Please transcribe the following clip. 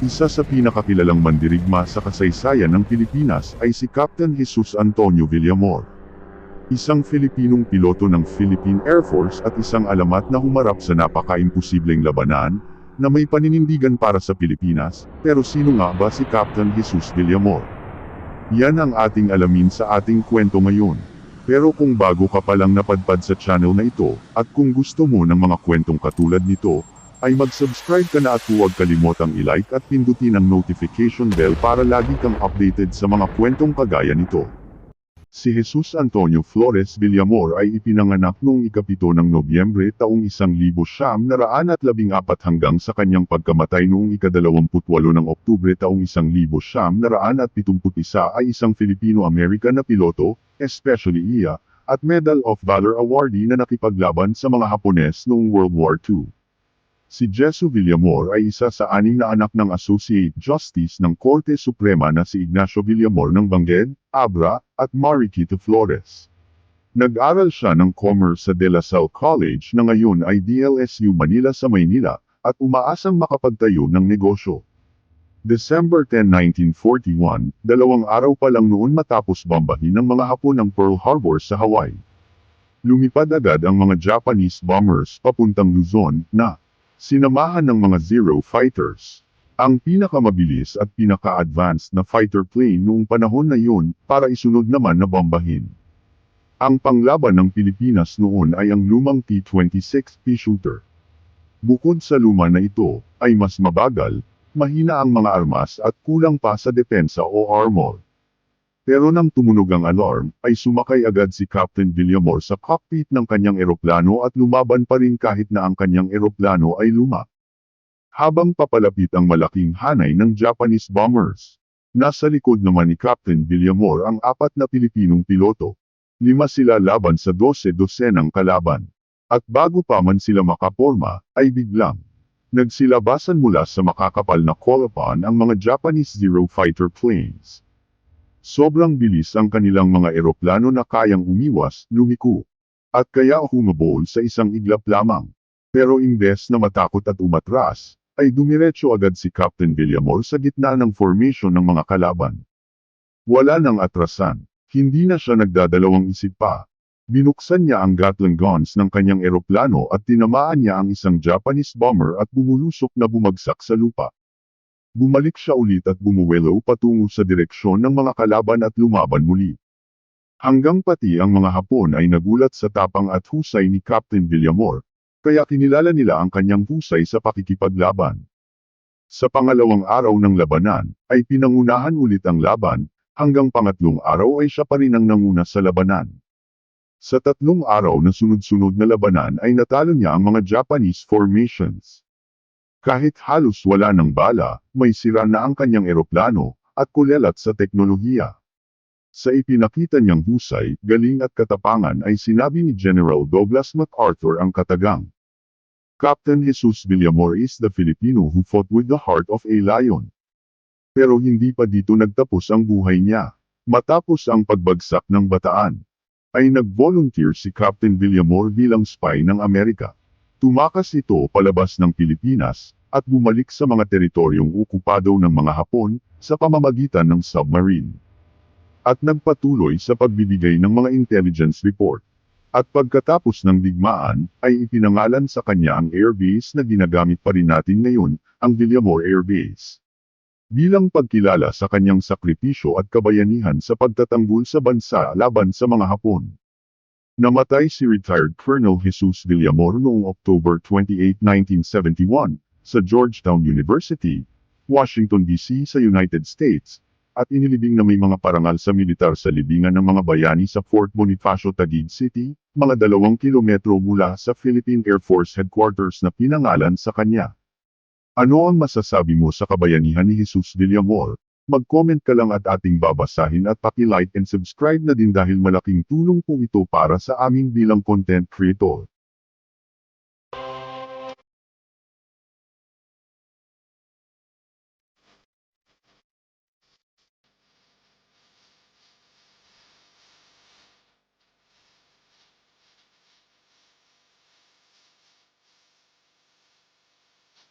Isa sa pinakakilalang mandirigma sa kasaysayan ng Pilipinas ay si Captain Jesus Antonio Villamor. Isang Filipinong piloto ng Philippine Air Force at isang alamat na humarap sa napaka-imposibleng labanan na may paninindigan para sa Pilipinas. Pero sino nga ba si Captain Jesus Villamor? Yan ang ating alamin sa ating kwento ngayon. Pero kung bago ka pa lang napadpad sa channel na ito, at kung gusto mo ng mga kwentong katulad nito, ay mag-subscribe ka na at huwag kalimotang i-like at pindutin ang notification bell para lagi kang updated sa mga kwentong kagaya nito. Si Jesus Antonio Flores Villamor ay ipinanganak noong ika-7 ng Nobyembre taong 1914 hanggang sa kanyang pagkamatay noong ika-28 ng Oktubre taong 1971 ay isang Filipino-American na piloto, especially iya, at Medal of Valor awardee na nakipaglaban sa mga Hapones noong World War II. Si Jesus Villamor ay isa sa 6 na anak ng Associate Justice ng Korte Suprema na si Ignacio Villamor ng Bangued, Abra, at Mariquita Flores. Nag-aral siya ng Commerce sa De La Salle College na ngayon ay DLSU Manila sa Maynila, at umaasang makapagtayo ng negosyo. December 10, 1941, 2 araw pa lang noon matapos bombahin ng mga Hapon ang Pearl Harbor sa Hawaii. Lumipad agad ang mga Japanese bombers papuntang Luzon na sinamahan ng mga Zero fighters, ang pinakamabilis at pinaka-advanced na fighter plane noong panahon na yun, para isunod naman na bombahin. Ang panglaban ng Pilipinas noon ay ang lumang T-26 Peashooter. Bukod sa luma na ito, ay mas mabagal, mahina ang mga armas at kulang pa sa depensa o armor. Pero nang tumunog ang alarm, ay sumakay agad si Captain Villamor sa cockpit ng kanyang eroplano at lumaban pa rin kahit na ang kanyang eroplano ay luma. Habang papalapit ang malaking hanay ng Japanese bombers, nasa likod naman ni Captain Villamor ang 4 na Pilipinong piloto. 5 sila laban sa 12 dosenang kalaban. At bago pa man sila makaporma, ay biglang nagsilabasan mula sa makakapal na call-upon ang mga Japanese Zero fighter planes. Sobrang bilis ang kanilang mga eroplano na kayang umiwas, lumiko, at kaya humabol sa isang iglap lamang. Pero imbes na matakot at umatras, ay dumiretso agad si Captain Villamor sa gitna ng formation ng mga kalaban. Wala nang atrasan, hindi na siya nagdadalawang isip pa. Binuksan niya ang Gatling guns ng kanyang eroplano at tinamaan niya ang isang Japanese bomber at bumulusok na bumagsak sa lupa. Bumalik siya ulit at bumuwelo patungo sa direksyon ng mga kalaban at lumaban muli. Hanggang pati ang mga Hapon ay nagulat sa tapang at husay ni Captain Villamor, kaya kinilala nila ang kanyang husay sa pakikipaglaban. Sa pangalawang araw ng labanan, ay pinangunahan ulit ang laban, hanggang pangatlong araw ay siya pa rin ang nanguna sa labanan. Sa 3 araw na sunod-sunod na labanan ay natalo niya ang mga Japanese formations. Kahit halos wala ng bala, may sira na ang kanyang eroplano, at kulelat sa teknolohiya. Sa ipinakita niyang husay, galing at katapangan ay sinabi ni General Douglas MacArthur ang katagang, "Captain Jesus Villamor is the Filipino who fought with the heart of a lion." Pero hindi pa dito nagtapos ang buhay niya. Matapos ang pagbagsak ng Bataan, ay nag-volunteer si Captain Villamor bilang spy ng Amerika. Tumakas ito palabas ng Pilipinas, at bumalik sa mga teritoryong okupado ng mga Hapon, sa pamamagitan ng submarine. At nagpatuloy sa pagbibigay ng mga intelligence report. At pagkatapos ng digmaan, ay ipinangalan sa kanya ang airbase na ginagamit pa rin natin ngayon, ang Villamor Air Base. Bilang pagkilala sa kanyang sakripisyo at kabayanihan sa pagtatanggol sa bansa laban sa mga Hapon. Namatay si retired Colonel Jesus Villamor noong October 28, 1971, sa Georgetown University, Washington D.C. sa United States, at inilibing na may mga parangal sa militar sa libingan ng mga bayani sa Fort Bonifacio, Taguig City, mga 2 kilometro mula sa Philippine Air Force Headquarters na pinangalan sa kanya. Ano ang masasabi mo sa kabayanihan ni Jesus Villamor? Mag-comment ka lang at ating babasahin at paki-like and subscribe na din dahil malaking tulong po ito para sa amin bilang content creator.